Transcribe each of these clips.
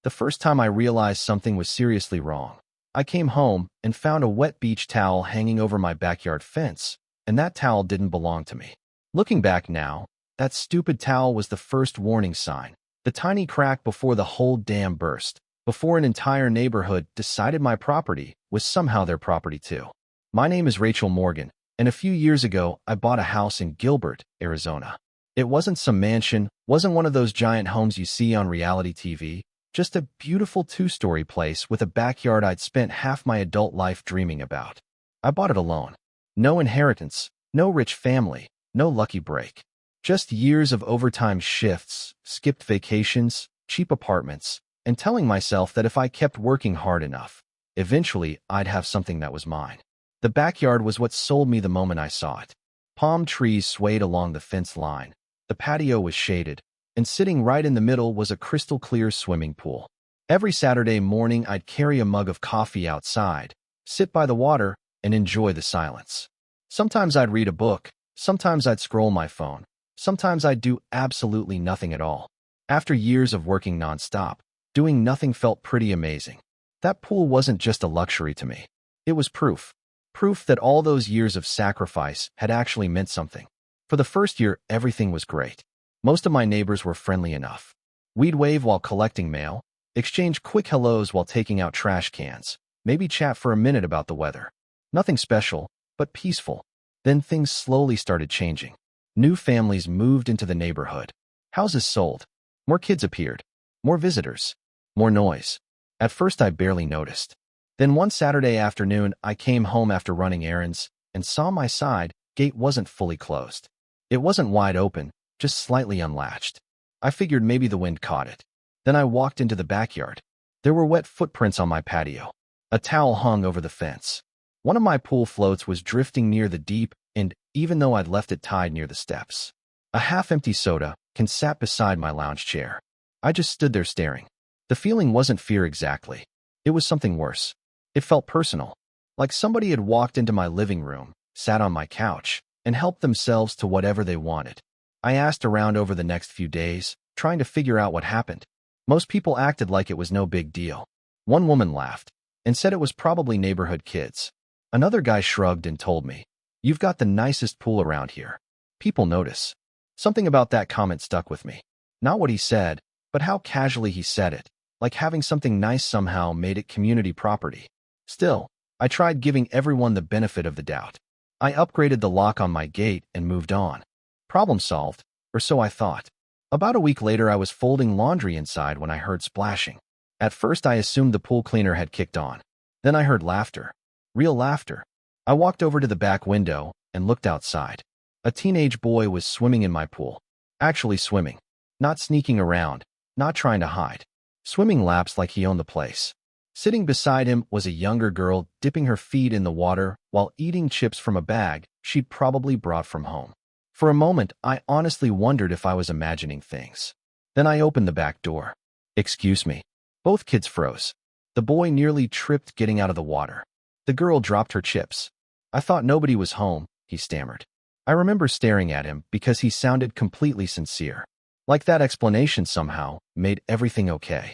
The first time I realized something was seriously wrong. I came home and found a wet beach towel hanging over my backyard fence, and that towel didn't belong to me. Looking back now, that stupid towel was the first warning sign, the tiny crack before the whole dam burst, before an entire neighborhood decided my property was somehow their property too. My name is Rachel Morgan, and a few years ago I bought a house in Gilbert, Arizona. It wasn't some mansion, wasn't one of those giant homes you see on reality TV, just a beautiful two-story place with a backyard I'd spent half my adult life dreaming about. I bought it alone. No inheritance, no rich family, no lucky break. Just years of overtime shifts, skipped vacations, cheap apartments, and telling myself that if I kept working hard enough, eventually I'd have something that was mine. The backyard was what sold me the moment I saw it. Palm trees swayed along the fence line. The patio was shaded, and sitting right in the middle was a crystal-clear swimming pool. Every Saturday morning I'd carry a mug of coffee outside, sit by the water, and enjoy the silence. Sometimes I'd read a book, sometimes I'd scroll my phone, sometimes I'd do absolutely nothing at all. After years of working nonstop, doing nothing felt pretty amazing. That pool wasn't just a luxury to me. It was proof. Proof that all those years of sacrifice had actually meant something. For the first year, everything was great. Most of my neighbors were friendly enough. We'd wave while collecting mail, exchange quick hellos while taking out trash cans, maybe chat for a minute about the weather. Nothing special, but peaceful. Then things slowly started changing. New families moved into the neighborhood. Houses sold. More kids appeared. More visitors. More noise. At first I barely noticed. Then one Saturday afternoon, I came home after running errands and saw my side gate wasn't fully closed. It wasn't wide open, just slightly unlatched. I figured maybe the wind caught it. Then I walked into the backyard. There were wet footprints on my patio. A towel hung over the fence. One of my pool floats was drifting near the deep end, even though I'd left it tied near the steps. A half-empty soda can sat beside my lounge chair. I just stood there staring. The feeling wasn't fear exactly. It was something worse. It felt personal, like somebody had walked into my living room, sat on my couch, and helped themselves to whatever they wanted. I asked around over the next few days, trying to figure out what happened. Most people acted like it was no big deal. One woman laughed and said it was probably neighborhood kids. Another guy shrugged and told me, "You've got the nicest pool around here. People notice." Something about that comment stuck with me. Not what he said, but how casually he said it, like having something nice somehow made it community property. Still, I tried giving everyone the benefit of the doubt. I upgraded the lock on my gate and moved on. Problem solved, or so I thought. About a week later, I was folding laundry inside when I heard splashing. At first, I assumed the pool cleaner had kicked on. Then I heard laughter. Real laughter. I walked over to the back window and looked outside. A teenage boy was swimming in my pool. Actually swimming. Not sneaking around, not trying to hide. Swimming laps like he owned the place. Sitting beside him was a younger girl dipping her feet in the water while eating chips from a bag she'd probably brought from home. For a moment, I honestly wondered if I was imagining things. Then I opened the back door. "Excuse me." Both kids froze. The boy nearly tripped getting out of the water. The girl dropped her chips. "I thought nobody was home," he stammered. I remember staring at him because he sounded completely sincere. Like that explanation somehow made everything okay.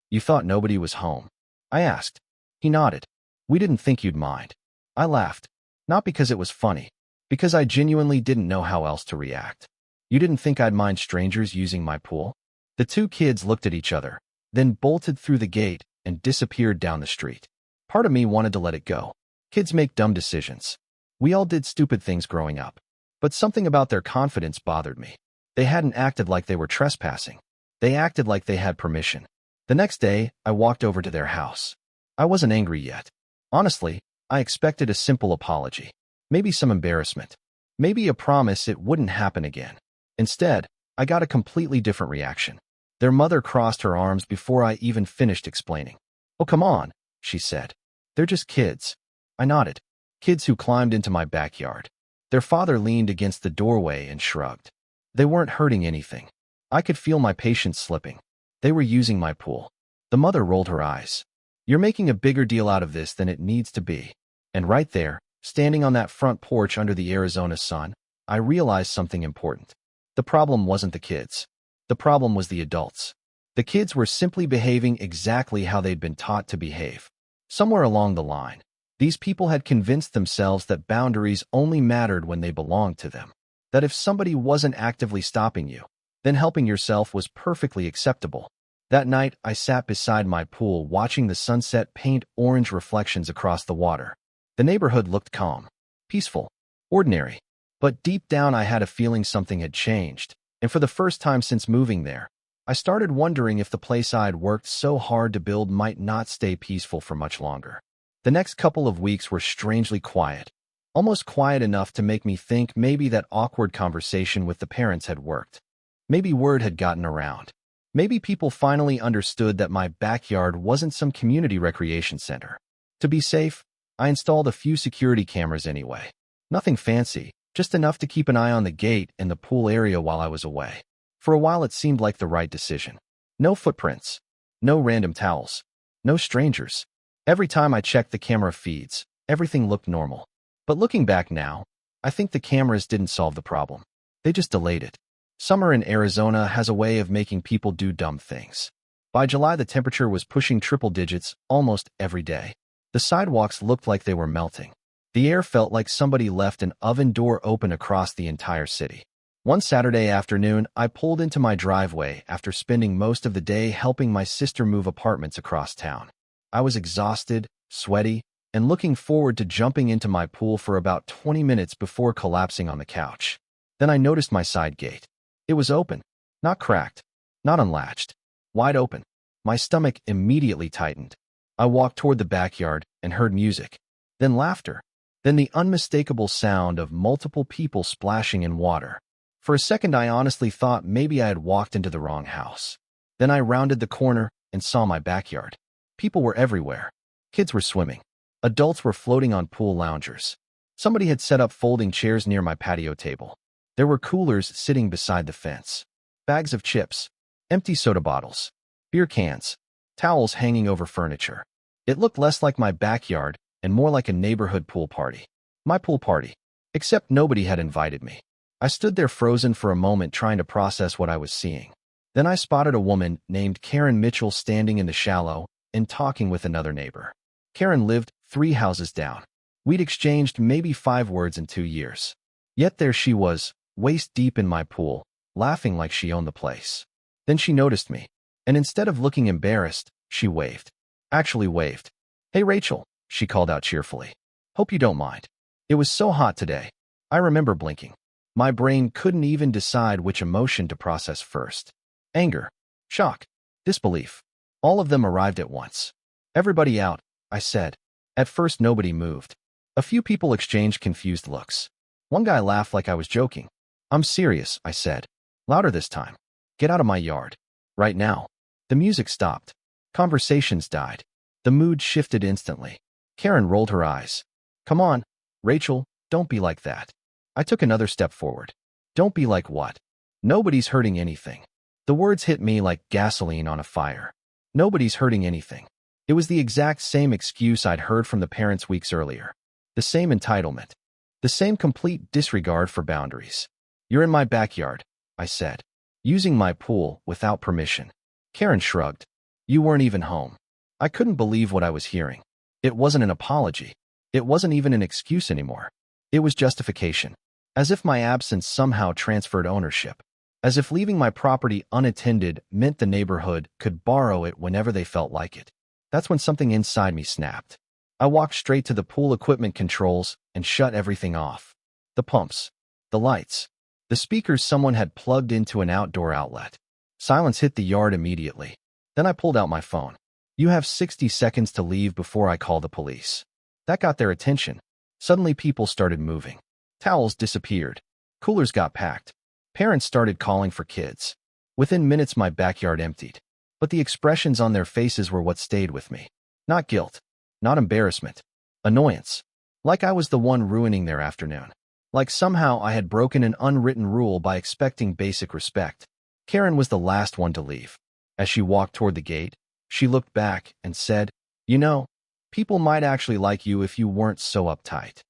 "You thought nobody was home?" I asked. He nodded. "We didn't think you'd mind." I laughed. Not because it was funny. Because I genuinely didn't know how else to react. "You didn't think I'd mind strangers using my pool?" The two kids looked at each other, then bolted through the gate and disappeared down the street. Part of me wanted to let it go. Kids make dumb decisions. We all did stupid things growing up. But something about their confidence bothered me. They hadn't acted like they were trespassing. They acted like they had permission. The next day, I walked over to their house. I wasn't angry yet. Honestly, I expected a simple apology. Maybe some embarrassment. Maybe a promise it wouldn't happen again. Instead, I got a completely different reaction. Their mother crossed her arms before I even finished explaining. "Oh, come on," she said. "They're just kids." I nodded. Kids who climbed into my backyard. Their father leaned against the doorway and shrugged. They weren't hurting anything. I could feel my patience slipping. They were using my pool. The mother rolled her eyes. "You're making a bigger deal out of this than it needs to be." And right there, standing on that front porch under the Arizona sun, I realized something important. The problem wasn't the kids. The problem was the adults. The kids were simply behaving exactly how they'd been taught to behave. Somewhere along the line, these people had convinced themselves that boundaries only mattered when they belonged to them. That if somebody wasn't actively stopping you, then helping yourself was perfectly acceptable. That night, I sat beside my pool watching the sunset paint orange reflections across the water. The neighborhood looked calm, peaceful, ordinary. But deep down I had a feeling something had changed, and for the first time since moving there, I started wondering if the place I'd worked so hard to build might not stay peaceful for much longer. The next couple of weeks were strangely quiet, almost quiet enough to make me think maybe that awkward conversation with the parents had worked. Maybe word had gotten around. Maybe people finally understood that my backyard wasn't some community recreation center. To be safe, I installed a few security cameras anyway. Nothing fancy, just enough to keep an eye on the gate and the pool area while I was away. For a while it seemed like the right decision. No footprints, no random towels, no strangers. Every time I checked the camera feeds, everything looked normal. But looking back now, I think the cameras didn't solve the problem. They just delayed it. Summer in Arizona has a way of making people do dumb things. By July, the temperature was pushing triple digits almost every day. The sidewalks looked like they were melting. The air felt like somebody left an oven door open across the entire city. One Saturday afternoon, I pulled into my driveway after spending most of the day helping my sister move apartments across town. I was exhausted, sweaty, and looking forward to jumping into my pool for about 20 minutes before collapsing on the couch. Then I noticed my side gate. It was open, not cracked, not unlatched, wide open. My stomach immediately tightened. I walked toward the backyard and heard music, then laughter, then the unmistakable sound of multiple people splashing in water. For a second, I honestly thought maybe I had walked into the wrong house. Then I rounded the corner and saw my backyard. People were everywhere. Kids were swimming. Adults were floating on pool loungers. Somebody had set up folding chairs near my patio table. There were coolers sitting beside the fence. Bags of chips, empty soda bottles, beer cans, towels hanging over furniture. It looked less like my backyard and more like a neighborhood pool party. My pool party. Except nobody had invited me. I stood there frozen for a moment trying to process what I was seeing. Then I spotted a woman named Karen Mitchell standing in the shallow and talking with another neighbor. Karen lived 3 houses down. We'd exchanged maybe 5 words in 2 years. Yet there she was, waist deep in my pool, laughing like she owned the place. Then she noticed me, and instead of looking embarrassed, she waved. Actually waved. "Hey Rachel," she called out cheerfully. "Hope you don't mind. It was so hot today." I remember blinking. My brain couldn't even decide which emotion to process first. Anger, shock, disbelief. All of them arrived at once. "Everybody out," I said. At first nobody moved. A few people exchanged confused looks. One guy laughed like I was joking. "I'm serious," I said. Louder this time. "Get out of my yard. Right now." The music stopped. Conversations died. The mood shifted instantly. Karen rolled her eyes. "Come on, Rachel, don't be like that." I took another step forward. "Don't be like what?" "Nobody's hurting anything." The words hit me like gasoline on a fire. Nobody's hurting anything. It was the exact same excuse I'd heard from the parents weeks earlier. The same entitlement. The same complete disregard for boundaries. "You're in my backyard," I said, "using my pool without permission." Karen shrugged. "You weren't even home." I couldn't believe what I was hearing. It wasn't an apology. It wasn't even an excuse anymore. It was justification. As if my absence somehow transferred ownership. As if leaving my property unattended meant the neighborhood could borrow it whenever they felt like it. That's when something inside me snapped. I walked straight to the pool equipment controls and shut everything off. The pumps. The lights. The speakers someone had plugged into an outdoor outlet. Silence hit the yard immediately. Then I pulled out my phone. "You have 60 seconds to leave before I call the police." That got their attention. Suddenly people started moving. Towels disappeared. Coolers got packed. Parents started calling for kids. Within minutes my backyard emptied. But the expressions on their faces were what stayed with me. Not guilt. Not embarrassment. Annoyance. Like I was the one ruining their afternoon. Like somehow I had broken an unwritten rule by expecting basic respect. Karen was the last one to leave. As she walked toward the gate, she looked back and said, "You know, people might actually like you if you weren't so uptight."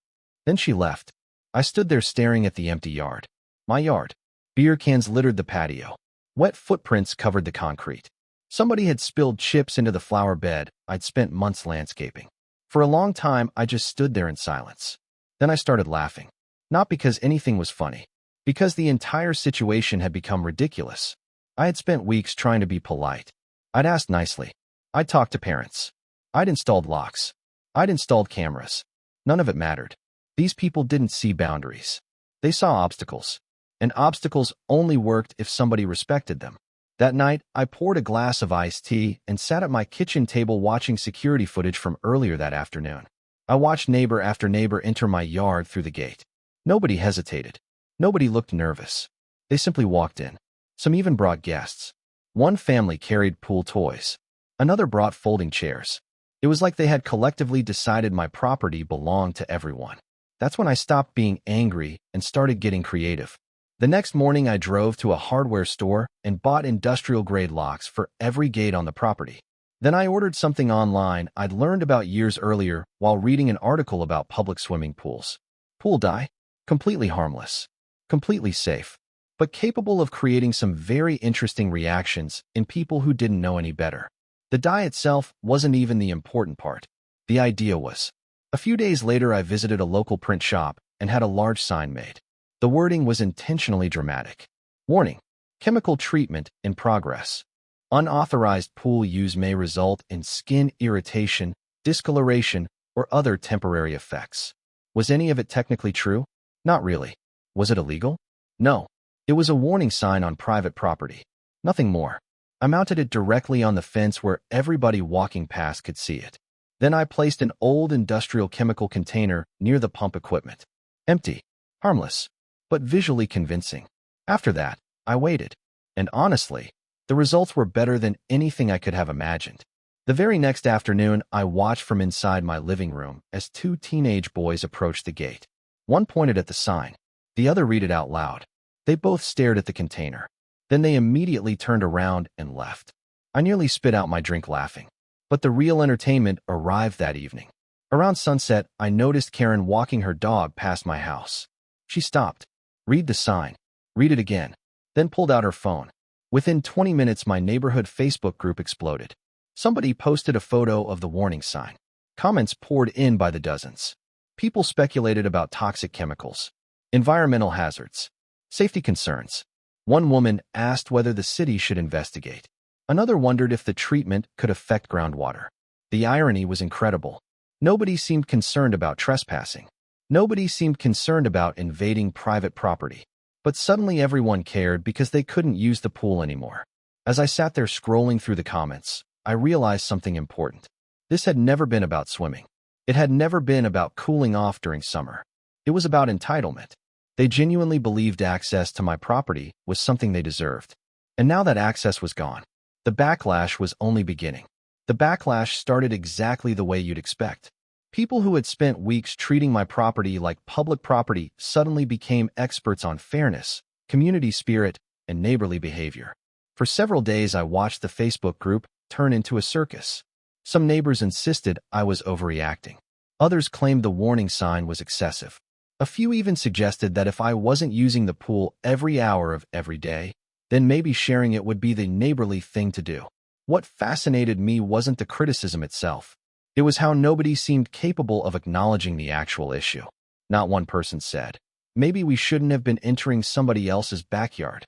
Then she left. I stood there staring at the empty yard. My yard. Beer cans littered the patio. Wet footprints covered the concrete. Somebody had spilled chips into the flower bed I'd spent months landscaping. For a long time, I just stood there in silence. Then I started laughing. Not because anything was funny, because the entire situation had become ridiculous. I had spent weeks trying to be polite. I'd asked nicely. I'd talked to parents. I'd installed locks. I'd installed cameras. None of it mattered. These people didn't see boundaries. They saw obstacles. And obstacles only worked if somebody respected them. That night, I poured a glass of iced tea and sat at my kitchen table watching security footage from earlier that afternoon. I watched neighbor after neighbor enter my yard through the gate. Nobody hesitated. Nobody looked nervous. They simply walked in. Some even brought guests. One family carried pool toys. Another brought folding chairs. It was like they had collectively decided my property belonged to everyone. That's when I stopped being angry and started getting creative. The next morning, I drove to a hardware store and bought industrial-grade locks for every gate on the property. Then I ordered something online I'd learned about years earlier while reading an article about public swimming pools. Pool dye? Completely harmless. Completely safe. But capable of creating some very interesting reactions in people who didn't know any better. The dye itself wasn't even the important part. The idea was. A few days later, I visited a local print shop and had a large sign made. The wording was intentionally dramatic. Warning: chemical treatment in progress. Unauthorized pool use may result in skin irritation, discoloration, or other temporary effects. Was any of it technically true? Not really. Was it illegal? No. It was a warning sign on private property. Nothing more. I mounted it directly on the fence where everybody walking past could see it. Then I placed an old industrial chemical container near the pump equipment. Empty. Harmless. But visually convincing. After that, I waited. And honestly, the results were better than anything I could have imagined. The very next afternoon, I watched from inside my living room as two teenage boys approached the gate. One pointed at the sign. The other read it out loud. They both stared at the container. Then they immediately turned around and left. I nearly spit out my drink laughing. But the real entertainment arrived that evening. Around sunset, I noticed Karen walking her dog past my house. She stopped. Read the sign. Read it again. Then pulled out her phone. Within 20 minutes, my neighborhood Facebook group exploded. Somebody posted a photo of the warning sign. Comments poured in by the dozens. People speculated about toxic chemicals, environmental hazards, safety concerns. One woman asked whether the city should investigate. Another wondered if the treatment could affect groundwater. The irony was incredible. Nobody seemed concerned about trespassing. Nobody seemed concerned about invading private property. But suddenly everyone cared because they couldn't use the pool anymore. As I sat there scrolling through the comments, I realized something important. This had never been about swimming. It had never been about cooling off during summer. It was about entitlement. They genuinely believed access to my property was something they deserved. And now that access was gone, the backlash was only beginning. The backlash started exactly the way you'd expect. People who had spent weeks treating my property like public property suddenly became experts on fairness, community spirit, and neighborly behavior. For several days, I watched the Facebook group turn into a circus. Some neighbors insisted I was overreacting. Others claimed the warning sign was excessive. A few even suggested that if I wasn't using the pool every hour of every day, then maybe sharing it would be the neighborly thing to do. What fascinated me wasn't the criticism itself. It was how nobody seemed capable of acknowledging the actual issue. Not one person said, maybe we shouldn't have been entering somebody else's backyard.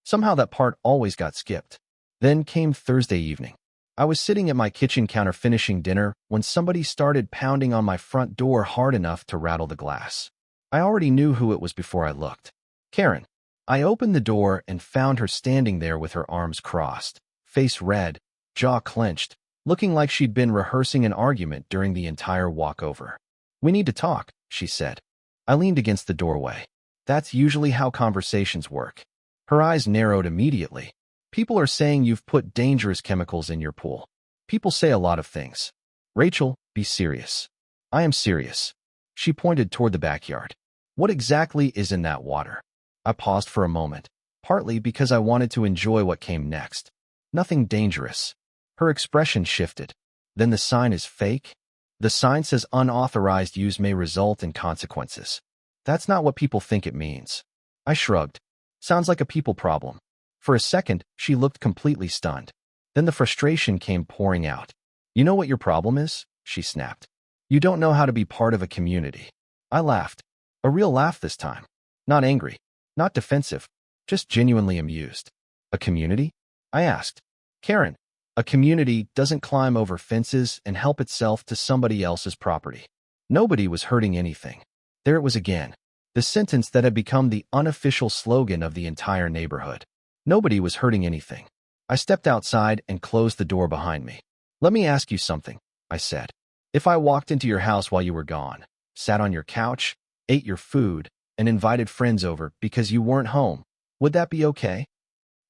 Somehow that part always got skipped. Then came Thursday evening. I was sitting at my kitchen counter finishing dinner when somebody started pounding on my front door hard enough to rattle the glass. I already knew who it was before I looked. Karen. I opened the door and found her standing there with her arms crossed, face red, jaw clenched, looking like she'd been rehearsing an argument during the entire walkover. "We need to talk," she said. I leaned against the doorway. That's usually how conversations work. Her eyes narrowed immediately. "People are saying you've put dangerous chemicals in your pool. People say a lot of things. Rachel, be serious." "I am serious." She pointed toward the backyard. "What exactly is in that water?" I paused for a moment, partly because I wanted to enjoy what came next. "Nothing dangerous." Her expression shifted. "Then the sign is fake?" "The sign says unauthorized use may result in consequences." "That's not what people think it means." I shrugged. "Sounds like a people problem." For a second, she looked completely stunned. Then the frustration came pouring out. You know what your problem is? She snapped. You don't know how to be part of a community. I laughed. A real laugh this time. Not angry. Not defensive. Just genuinely amused. A community? I asked. Karen, a community doesn't climb over fences and help itself to somebody else's property. Nobody was hurting anything. There it was again. The sentence that had become the unofficial slogan of the entire neighborhood. Nobody was hurting anything. I stepped outside and closed the door behind me. Let me ask you something, I said. If I walked into your house while you were gone, sat on your couch, ate your food, and invited friends over because you weren't home, would that be okay?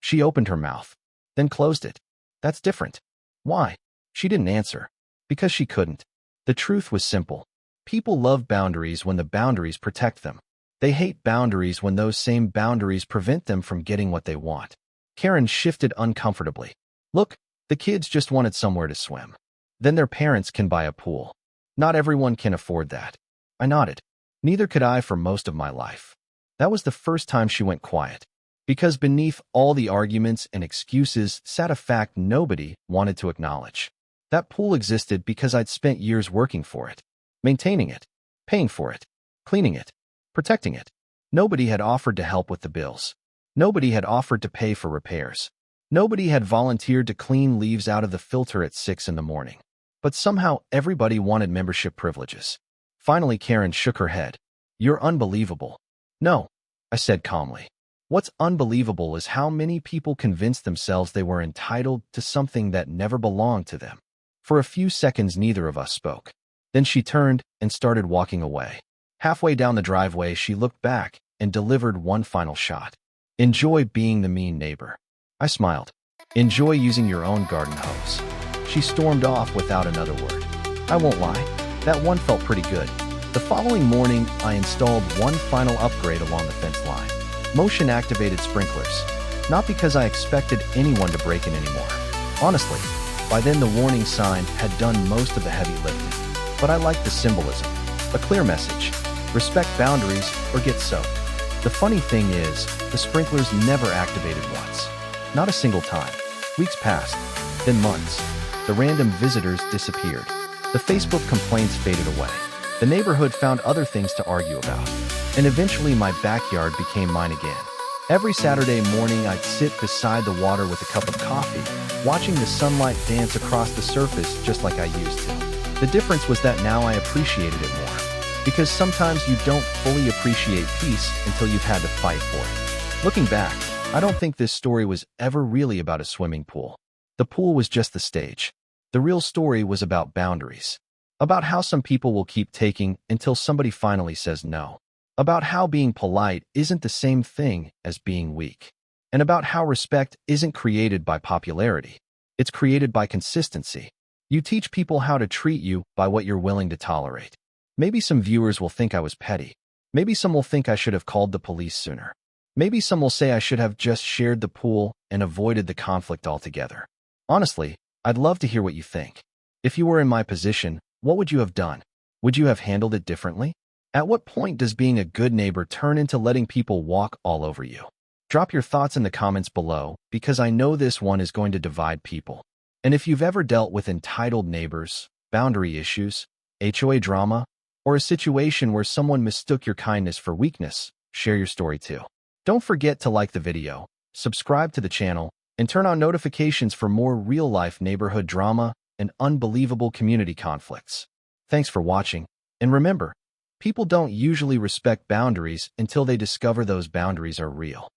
She opened her mouth, then closed it. That's different. Why? She didn't answer. Because she couldn't. The truth was simple. People love boundaries when the boundaries protect them. They hate boundaries when those same boundaries prevent them from getting what they want. Karen shifted uncomfortably. Look, the kids just wanted somewhere to swim. Then their parents can buy a pool. Not everyone can afford that. I nodded. Neither could I for most of my life. That was the first time she went quiet. Because beneath all the arguments and excuses sat a fact nobody wanted to acknowledge. That pool existed because I'd spent years working for it, maintaining it, paying for it, cleaning it, protecting it. Nobody had offered to help with the bills. Nobody had offered to pay for repairs. Nobody had volunteered to clean leaves out of the filter at 6 in the morning. But somehow everybody wanted membership privileges. Finally, Karen shook her head. You're unbelievable. No, I said calmly. What's unbelievable is how many people convinced themselves they were entitled to something that never belonged to them. For a few seconds, neither of us spoke. Then she turned and started walking away. Halfway down the driveway, she looked back and delivered one final shot. Enjoy being the mean neighbor. I smiled. Enjoy using your own garden hose. She stormed off without another word. I won't lie, that one felt pretty good. The following morning, I installed one final upgrade along the fence line. Motion-activated sprinklers. Not because I expected anyone to break in anymore. Honestly, by then the warning sign had done most of the heavy lifting. But I liked the symbolism. A clear message. Respect boundaries or get soaked. The funny thing is, the sprinklers never activated once. Not a single time. Weeks passed, then months. The random visitors disappeared. The Facebook complaints faded away. The neighborhood found other things to argue about. And eventually my backyard became mine again. Every Saturday morning I'd sit beside the water with a cup of coffee, watching the sunlight dance across the surface just like I used to. The difference was that now I appreciated it more. Because sometimes you don't fully appreciate peace until you've had to fight for it. Looking back, I don't think this story was ever really about a swimming pool. The pool was just the stage. The real story was about boundaries. About how some people will keep taking until somebody finally says no. About how being polite isn't the same thing as being weak. And about how respect isn't created by popularity. It's created by consistency. You teach people how to treat you by what you're willing to tolerate. Maybe some viewers will think I was petty. Maybe some will think I should have called the police sooner. Maybe some will say I should have just shared the pool and avoided the conflict altogether. Honestly, I'd love to hear what you think. If you were in my position, what would you have done? Would you have handled it differently? At what point does being a good neighbor turn into letting people walk all over you? Drop your thoughts in the comments below, because I know this one is going to divide people. And if you've ever dealt with entitled neighbors, boundary issues, HOA drama, or a situation where someone mistook your kindness for weakness, share your story too. Don't forget to like the video, subscribe to the channel, and turn on notifications for more real-life neighborhood drama and unbelievable community conflicts. Thanks for watching, and remember, people don't usually respect boundaries until they discover those boundaries are real.